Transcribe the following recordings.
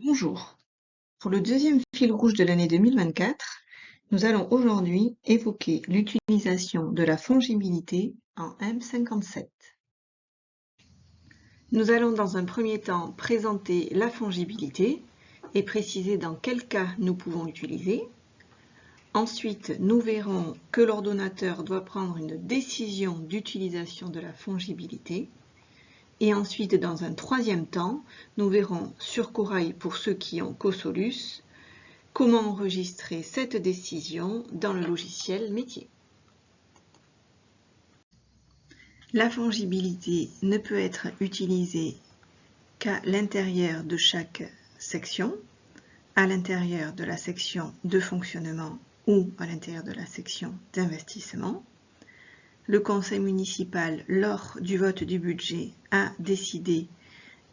Bonjour. Pour le deuxième fil rouge de l'année 2024, nous allons aujourd'hui évoquer l'utilisation de la fongibilité en M57. Nous allons dans un premier temps présenter la fongibilité et préciser dans quel cas nous pouvons l'utiliser. Ensuite, nous verrons que l'ordonnateur doit prendre une décision d'utilisation de la fongibilité. Et ensuite, dans un troisième temps, nous verrons sur Corail, pour ceux qui ont Cosolus, comment enregistrer cette décision dans le logiciel métier. La fongibilité ne peut être utilisée qu'à l'intérieur de chaque section, à l'intérieur de la section de fonctionnement ou à l'intérieur de la section d'investissement. Le conseil municipal, lors du vote du budget, a décidé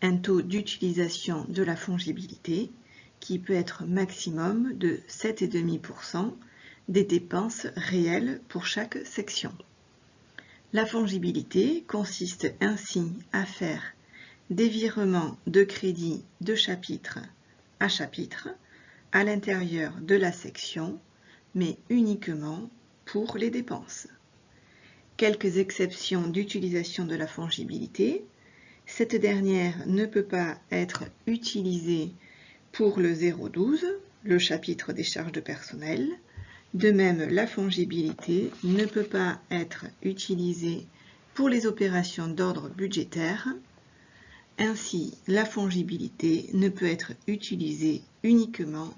un taux d'utilisation de la fongibilité qui peut être maximum de 7,5% des dépenses réelles pour chaque section. La fongibilité consiste ainsi à faire des virements de crédit de chapitre à l'intérieur de la section, mais uniquement pour les dépenses. Quelques exceptions d'utilisation de la fongibilité. Cette dernière ne peut pas être utilisée pour le 012, le chapitre des charges de personnel. De même, la fongibilité ne peut pas être utilisée pour les opérations d'ordre budgétaire. Ainsi, la fongibilité ne peut être utilisée uniquement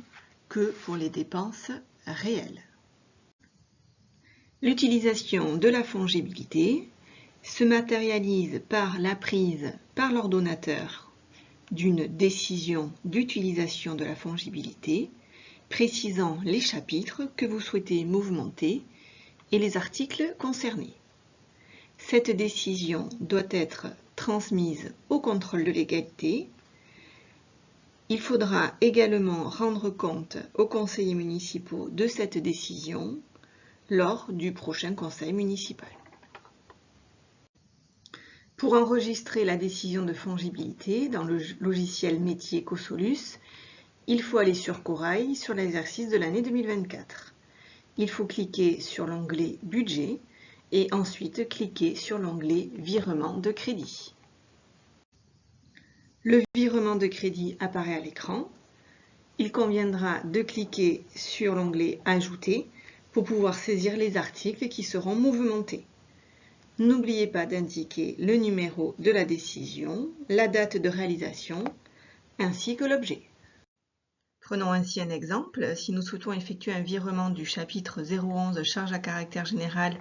que pour les dépenses réelles. L'utilisation de la fongibilité se matérialise par la prise par l'ordonnateur d'une décision d'utilisation de la fongibilité, précisant les chapitres que vous souhaitez mouvementer et les articles concernés. Cette décision doit être transmise au contrôle de légalité. Il faudra également rendre compte aux conseillers municipaux de cette décision lors du prochain conseil municipal. Pour enregistrer la décision de fongibilité dans le logiciel métier Cosolus, il faut aller sur Corail sur l'exercice de l'année 2024. Il faut cliquer sur l'onglet Budget et ensuite cliquer sur l'onglet Virement de crédit. Le virement de crédit apparaît à l'écran. Il conviendra de cliquer sur l'onglet Ajouter pour pouvoir saisir les articles qui seront mouvementés. N'oubliez pas d'indiquer le numéro de la décision, la date de réalisation, ainsi que l'objet. Prenons ainsi un exemple. Si nous souhaitons effectuer un virement du chapitre 011 charges à caractère général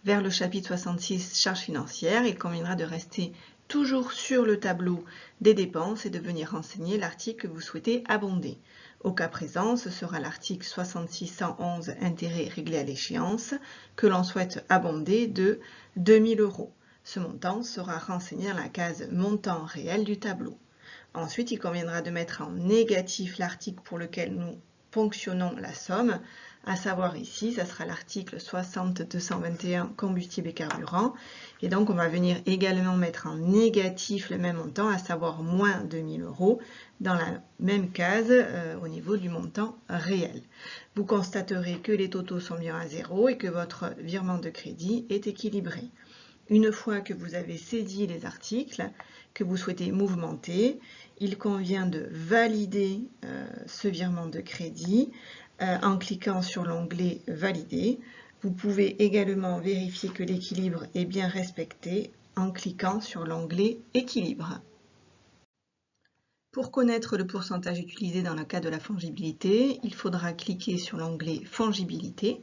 vers le chapitre 66 charges financières, il conviendra de rester toujours sur le tableau des dépenses et de venir renseigner l'article que vous souhaitez abonder. Au cas présent, ce sera l'article 6611 intérêts réglés à l'échéance que l'on souhaite abonder de 2000 €. Ce montant sera renseigné dans la case montant réel du tableau. Ensuite, il conviendra de mettre en négatif l'article pour lequel nous ponctionnons la somme, à savoir ici, ça sera l'article 60-221 combustible et carburant. Et donc, on va venir également mettre en négatif le même montant, à savoir moins 2000 € dans la même case au niveau du montant réel. Vous constaterez que les totaux sont bien à 0 et que votre virement de crédit est équilibré. Une fois que vous avez saisi les articles que vous souhaitez mouvementer, il convient de valider ce virement de crédit en cliquant sur l'onglet « Valider ». Vous pouvez également vérifier que l'équilibre est bien respecté en cliquant sur l'onglet « Équilibre ». Pour connaître le pourcentage utilisé dans le cas de la fongibilité, il faudra cliquer sur l'onglet « Fongibilité ».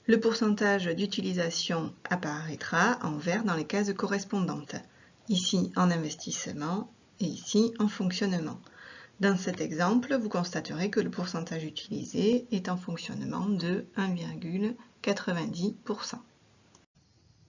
Le pourcentage d'utilisation apparaîtra en vert dans les cases correspondantes, ici en investissement et ici en fonctionnement. Dans cet exemple, vous constaterez que le pourcentage utilisé est en fonctionnement de 1,90%.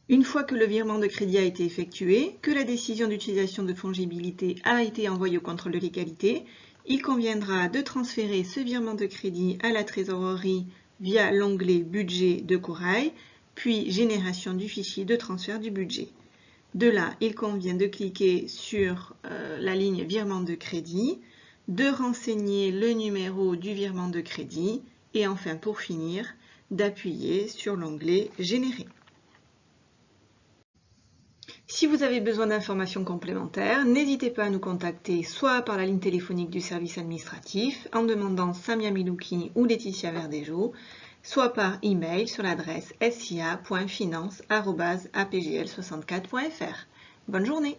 Une fois que le virement de crédit a été effectué, que la décision d'utilisation de fongibilité a été envoyée au contrôle de légalité, il conviendra de transférer ce virement de crédit à la trésorerie via l'onglet Budget de Corail, puis Génération du fichier de transfert du budget. De là, il convient de cliquer sur la ligne Virement de crédit, de renseigner le numéro du virement de crédit et enfin pour finir, d'appuyer sur l'onglet « Générer ». Si vous avez besoin d'informations complémentaires, n'hésitez pas à nous contacter soit par la ligne téléphonique du service administratif en demandant Samia Milouki ou Laetitia Verdejo, soit par email sur l'adresse sia.finance@apgl64.fr. Bonne journée!